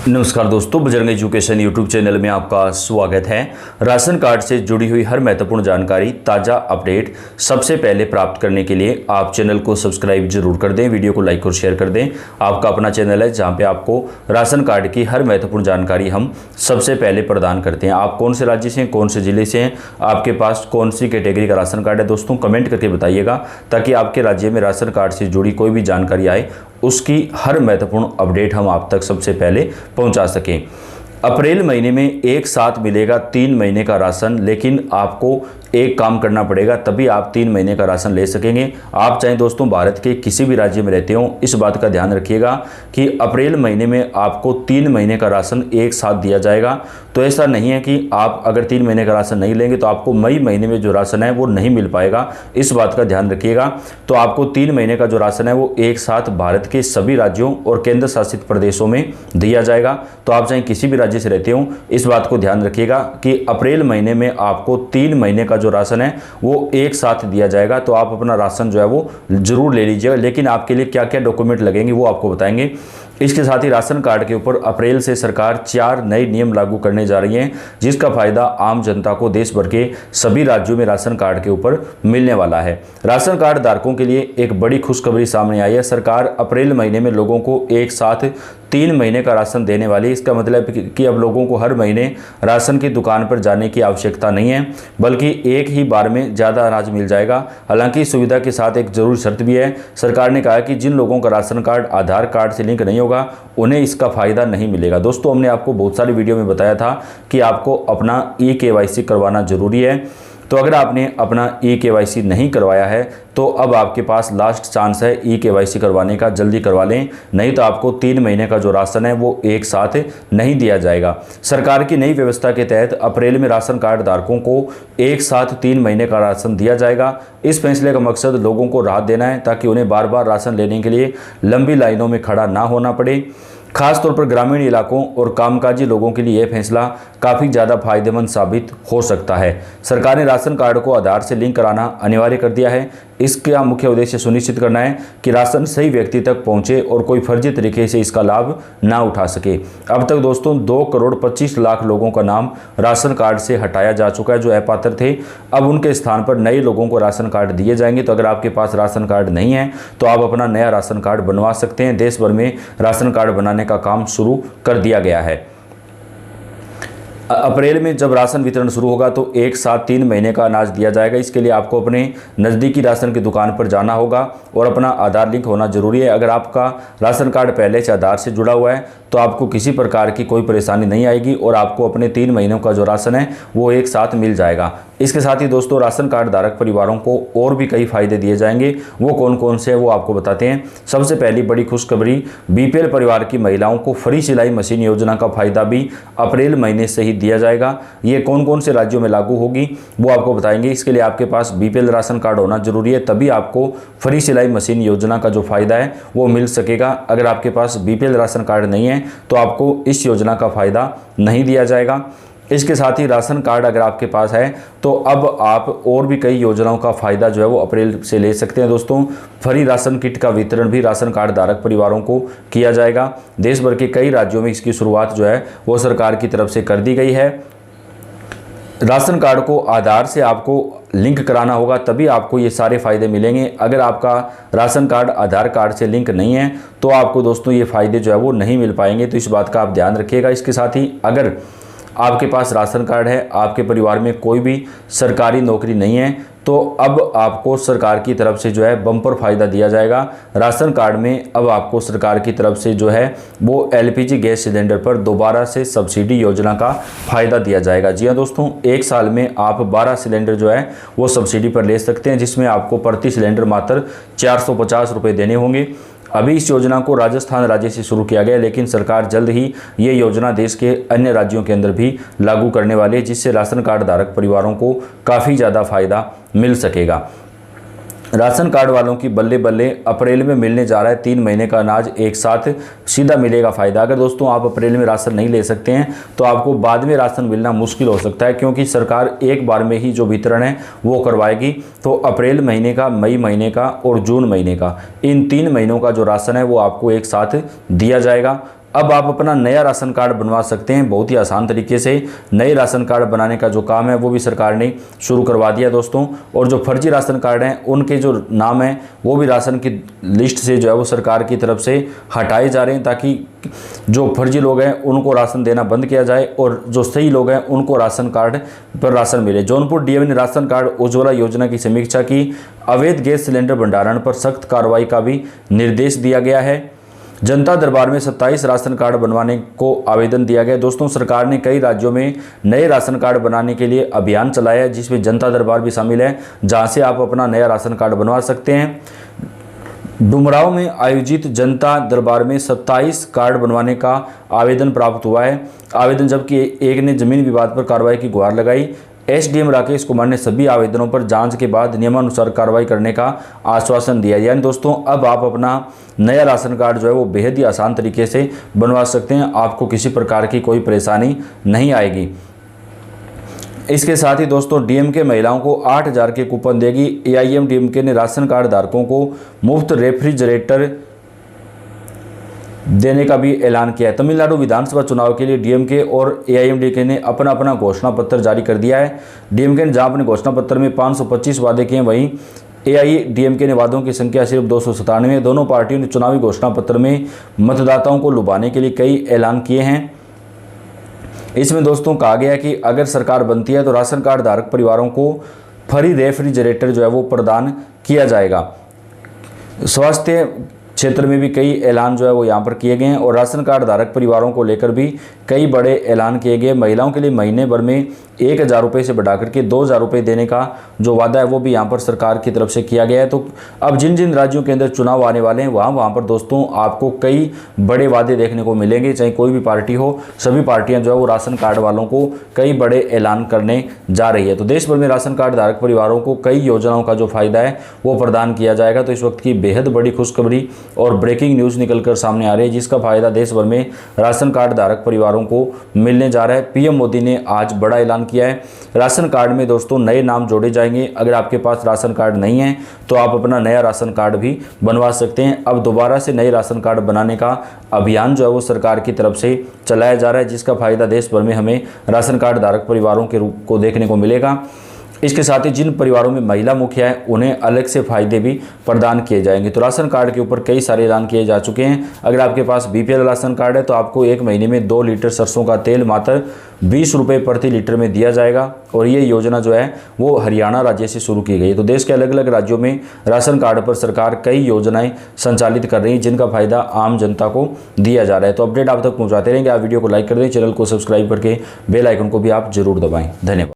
नमस्कार दोस्तों, Bajrang education YouTube channel में आपका स्वागत है। राशन कार्ड से जुड़ी हुई हर महत्वपूर्ण जानकारी, ताज़ा अपडेट सबसे पहले प्राप्त करने के लिए आप चैनल को सब्सक्राइब जरूर कर दें, वीडियो को लाइक और शेयर कर दें। आपका अपना चैनल है जहां पे आपको राशन कार्ड की हर महत्वपूर्ण जानकारी हम सबसे पहले प्रदान करते हैं। आप कौन से राज्य से हैं, कौन से ज़िले से हैं, आपके पास कौन सी कैटेगरी का राशन कार्ड है, दोस्तों कमेंट करके बताइएगा, ताकि आपके राज्य में राशन कार्ड से जुड़ी कोई भी जानकारी आए उसकी हर महत्वपूर्ण अपडेट हम आप तक सबसे पहले पहुंचा सकें। अप्रैल महीने में एक साथ मिलेगा 3 महीने का राशन, लेकिन आपको एक काम करना पड़ेगा, तभी आप 3 महीने का राशन ले सकेंगे। आप चाहें दोस्तों भारत के किसी भी राज्य में रहते हो, इस बात का ध्यान रखिएगा कि अप्रैल महीने में आपको 3 महीने का राशन एक साथ दिया जाएगा। तो ऐसा नहीं है कि आप अगर 3 महीने का राशन नहीं लेंगे तो आपको मई महीने में जो राशन है वो नहीं मिल पाएगा, इस बात का ध्यान रखिएगा। तो आपको 3 महीने का जो राशन है वो एक साथ भारत के सभी राज्यों और केंद्र शासित प्रदेशों में दिया जाएगा। तो आप चाहे किसी भी राज्य से रहते हो, इस बात को ध्यान रखिएगा कि अप्रैल महीने में आपको 3 महीने का जो राशन है वो एक साथ दिया जाएगा। तो आप अपना राशन जो है वो जरूर ले लीजिएगा, लेकिन आपके लिए क्या क्या डॉक्यूमेंट लगेंगे वो आपको बताएंगे। इसके साथ ही राशन कार्ड के ऊपर अप्रैल से सरकार 4 नए नियम लागू करने जा रही है, जिसका फायदा आम जनता को देश भर के सभी राज्यों में राशन कार्ड के ऊपर मिलने वाला है। राशन कार्ड धारकों के लिए एक बड़ी खुशखबरी सामने आई है। सरकार अप्रैल महीने में लोगों को एक साथ 3 महीने का राशन देने वाली है। इसका मतलब कि अब लोगों को हर महीने राशन की दुकान पर जाने की आवश्यकता नहीं है, बल्कि एक ही बार में ज़्यादा अनाज मिल जाएगा। हालांकि सुविधा के साथ एक जरूरी शर्त भी है। सरकार ने कहा कि जिन लोगों का राशन कार्ड आधार कार्ड से लिंक नहीं होगा उन्हें इसका फायदा नहीं मिलेगा। दोस्तों हमने आपको बहुत सारी वीडियो में बताया था कि आपको अपना eKYC करवाना जरूरी है। तो अगर आपने अपना eKYC नहीं करवाया है तो अब आपके पास लास्ट चांस है eKYC करवाने का, जल्दी करवा लें, नहीं तो आपको 3 महीने का जो राशन है वो एक साथ नहीं दिया जाएगा। सरकार की नई व्यवस्था के तहत अप्रैल में राशन कार्ड धारकों को एक साथ 3 महीने का राशन दिया जाएगा। इस फैसले का मकसद लोगों को राहत देना है, ताकि उन्हें बार बार राशन लेने के लिए लंबी लाइनों में खड़ा ना होना पड़े। खासतौर पर ग्रामीण इलाकों और कामकाजी लोगों के लिए यह फैसला काफ़ी ज़्यादा फायदेमंद साबित हो सकता है। सरकार ने राशन कार्ड को आधार से लिंक कराना अनिवार्य कर दिया है। इसका मुख्य उद्देश्य सुनिश्चित करना है कि राशन सही व्यक्ति तक पहुंचे और कोई फर्जी तरीके से इसका लाभ ना उठा सके। अब तक दोस्तों 2 करोड़ 25 लाख लोगों का नाम राशन कार्ड से हटाया जा चुका है जो अपात्र थे। अब उनके स्थान पर नए लोगों को राशन कार्ड दिए जाएंगे। तो अगर आपके पास राशन कार्ड नहीं है तो आप अपना नया राशन कार्ड बनवा सकते हैं। देश भर में राशन कार्ड बनाने का काम शुरू कर दिया गया है। अप्रैल में जब राशन वितरण शुरू होगा तो एक साथ 3 महीने का अनाज दिया जाएगा। इसके लिए आपको अपने नज़दीकी राशन की दुकान पर जाना होगा और अपना आधार लिंक होना जरूरी है। अगर आपका राशन कार्ड पहले से आधार से जुड़ा हुआ है तो आपको किसी प्रकार की कोई परेशानी नहीं आएगी और आपको अपने 3 महीनों का जो राशन है वो एक साथ मिल जाएगा। इसके साथ ही दोस्तों राशन कार्ड धारक परिवारों को और भी कई फायदे दिए जाएंगे। वो कौन कौन से हैं वो आपको बताते हैं। सबसे पहली बड़ी खुशखबरी, BPL परिवार की महिलाओं को फ्री सिलाई मशीन योजना का फायदा भी अप्रैल महीने से ही दिया जाएगा। ये कौन कौन से राज्यों में लागू होगी वो आपको बताएंगे। इसके लिए आपके पास BPL राशन कार्ड होना जरूरी है, तभी आपको फ्री सिलाई मशीन योजना का जो फायदा है वो मिल सकेगा। अगर आपके पास BPL राशन कार्ड नहीं है तो आपको इस योजना का फायदा नहीं दिया जाएगा। इसके साथ ही राशन कार्ड अगर आपके पास है तो अब आप और भी कई योजनाओं का फायदा जो है वो अप्रैल से ले सकते हैं। दोस्तों फ्री राशन किट का वितरण भी राशन कार्ड धारक परिवारों को किया जाएगा। देश भर के कई राज्यों में इसकी शुरुआत जो है वो सरकार की तरफ से कर दी गई है। राशन कार्ड को आधार से आपको लिंक कराना होगा, तभी आपको ये सारे फायदे मिलेंगे। अगर आपका राशन कार्ड आधार कार्ड से लिंक नहीं है तो आपको दोस्तों ये फायदे जो है वो नहीं मिल पाएंगे। तो इस बात का आप ध्यान रखिएगा। इसके साथ ही अगर आपके पास राशन कार्ड है, आपके परिवार में कोई भी सरकारी नौकरी नहीं है, तो अब आपको सरकार की तरफ से जो है बम्पर फायदा दिया जाएगा। राशन कार्ड में अब आपको सरकार की तरफ से जो है वो LPG गैस सिलेंडर पर दोबारा से सब्सिडी योजना का फायदा दिया जाएगा। जी हाँ दोस्तों, 1 साल में आप 12 सिलेंडर जो है वो सब्सिडी पर ले सकते हैं, जिसमें आपको प्रति सिलेंडर मात्र 450 रुपये देने होंगे। अभी इस योजना को राजस्थान राज्य से शुरू किया गया, लेकिन सरकार जल्द ही ये योजना देश के अन्य राज्यों के अंदर भी लागू करने वाली है, जिससे राशन कार्ड धारक परिवारों को काफ़ी ज़्यादा फायदा मिल सकेगा। राशन कार्ड वालों की बल्ले बल्ले अप्रैल में मिलने जा रहा है 3 महीने का अनाज एक साथ, सीधा मिलेगा फ़ायदा। अगर दोस्तों आप अप्रैल में राशन नहीं ले सकते हैं तो आपको बाद में राशन मिलना मुश्किल हो सकता है, क्योंकि सरकार एक बार में ही जो वितरण है वो करवाएगी। तो अप्रैल महीने का, मई महीने का और जून महीने का, इन 3 महीनों का जो राशन है वो आपको एक साथ दिया जाएगा। अब आप अपना नया राशन कार्ड बनवा सकते हैं बहुत ही आसान तरीके से। नए राशन कार्ड बनाने का जो काम है वो भी सरकार ने शुरू करवा दिया दोस्तों। और जो फर्जी राशन कार्ड हैं उनके जो नाम है वो भी राशन की लिस्ट से जो है वो सरकार की तरफ से हटाए जा रहे हैं, ताकि जो फर्जी लोग हैं उनको राशन देना बंद किया जाए और जो सही लोग हैं उनको राशन कार्ड पर राशन मिले। जौनपुर डीएम ने राशन कार्ड उज्ज्वला योजना की समीक्षा की। अवैध गैस सिलेंडर भंडारण पर सख्त कार्रवाई का भी निर्देश दिया गया है। जनता दरबार में 27 राशन कार्ड बनवाने को आवेदन दिया गया। दोस्तों, सरकार ने कई राज्यों में नए राशन कार्ड बनाने के लिए अभियान चलाया है, जिसमें जनता दरबार भी शामिल है, जहां से आप अपना नया राशन कार्ड बनवा सकते हैं। डुमरांव में आयोजित जनता दरबार में 27 कार्ड बनवाने का आवेदन प्राप्त हुआ है। आवेदन जबकि एक ने जमीन विवाद पर कार्रवाई की गुहार लगाई। एसडीएम राकेश कुमार ने सभी आवेदनों पर जांच के बाद नियमानुसार कार्रवाई करने का आश्वासन दिया। यानी दोस्तों, अब आप अपना नया राशन कार्ड जो है वो बेहद ही आसान तरीके से बनवा सकते हैं, आपको किसी प्रकार की कोई परेशानी नहीं आएगी। इसके साथ ही दोस्तों, डीएमके महिलाओं को 8,000 के कूपन देगी। एआईएम डीएमके ने राशन कार्ड धारकों को मुफ्त रेफ्रिजरेटर देने का भी ऐलान किया है। तमिलनाडु विधानसभा चुनाव के लिए डीएमके और एआईएमडीएमके ने अपना अपना घोषणा पत्र जारी कर दिया है। डीएमके ने जहां अपने घोषणा पत्र में 525 वादे किए, वहीं एआईएमडीएमके ने वादों की संख्या सिर्फ 297 है। दोनों पार्टियों ने चुनावी घोषणा पत्र में मतदाताओं को लुभाने के लिए कई ऐलान किए हैं। इसमें दोस्तों कहा गया कि अगर सरकार बनती है तो राशन कार्ड धारक परिवारों को फ्री रेफ्रिजरेटर जो है वो प्रदान किया जाएगा। स्वास्थ्य क्षेत्र में भी कई ऐलान जो है वो यहाँ पर किए गए हैं और राशन कार्ड धारक परिवारों को लेकर भी कई बड़े ऐलान किए गए। महिलाओं के लिए महीने भर में 1,000 रुपये से बढ़ाकर के 2,000 रुपये देने का जो वादा है वो भी यहाँ पर सरकार की तरफ से किया गया है। तो अब जिन जिन राज्यों के अंदर चुनाव आने वाले हैं वहाँ पर दोस्तों आपको कई बड़े वादे देखने को मिलेंगे। चाहे कोई भी पार्टी हो, सभी पार्टियाँ जो है वो राशन कार्ड वालों को कई बड़े ऐलान करने जा रही है। तो देश भर में राशन कार्ड धारक परिवारों को कई योजनाओं का जो फायदा है वो प्रदान किया जाएगा। तो इस वक्त की बेहद बड़ी खुशखबरी और ब्रेकिंग न्यूज़ निकलकर सामने आ रही है, जिसका फायदा देश भर में राशन कार्ड धारक परिवारों को मिलने जा रहा है। पीएम मोदी ने आज बड़ा ऐलान किया है। राशन कार्ड में दोस्तों नए नाम जोड़े जाएंगे। अगर आपके पास राशन कार्ड नहीं है तो आप अपना नया राशन कार्ड भी बनवा सकते हैं। अब दोबारा से नए राशन कार्ड बनाने का अभियान जो है वो सरकार की तरफ से चलाया जा रहा है, जिसका फायदा देश भर में हमें राशन कार्ड धारक परिवारों के रूप को देखने को मिलेगा। इसके साथ ही जिन परिवारों में महिला मुखिया है उन्हें अलग से फायदे भी प्रदान किए जाएंगे। तो राशन कार्ड के ऊपर कई सारे ऐलान किए जा चुके हैं। अगर आपके पास बीपीएल राशन कार्ड है तो आपको एक महीने में 2 लीटर सरसों का तेल मात्र 20 रुपये प्रति लीटर में दिया जाएगा। और ये योजना जो है वो हरियाणा राज्य से शुरू की गई है। तो देश के अलग अलग राज्यों में राशन कार्ड पर सरकार कई योजनाएं संचालित कर रही है, जिनका फायदा आम जनता को दिया जा रहा है। तो अपडेट आप तक पहुँचाते रहेंगे। आप वीडियो को लाइक कर दें, चैनल को सब्सक्राइब करके बेल आइकन को भी आप जरूर दबाएँ। धन्यवाद।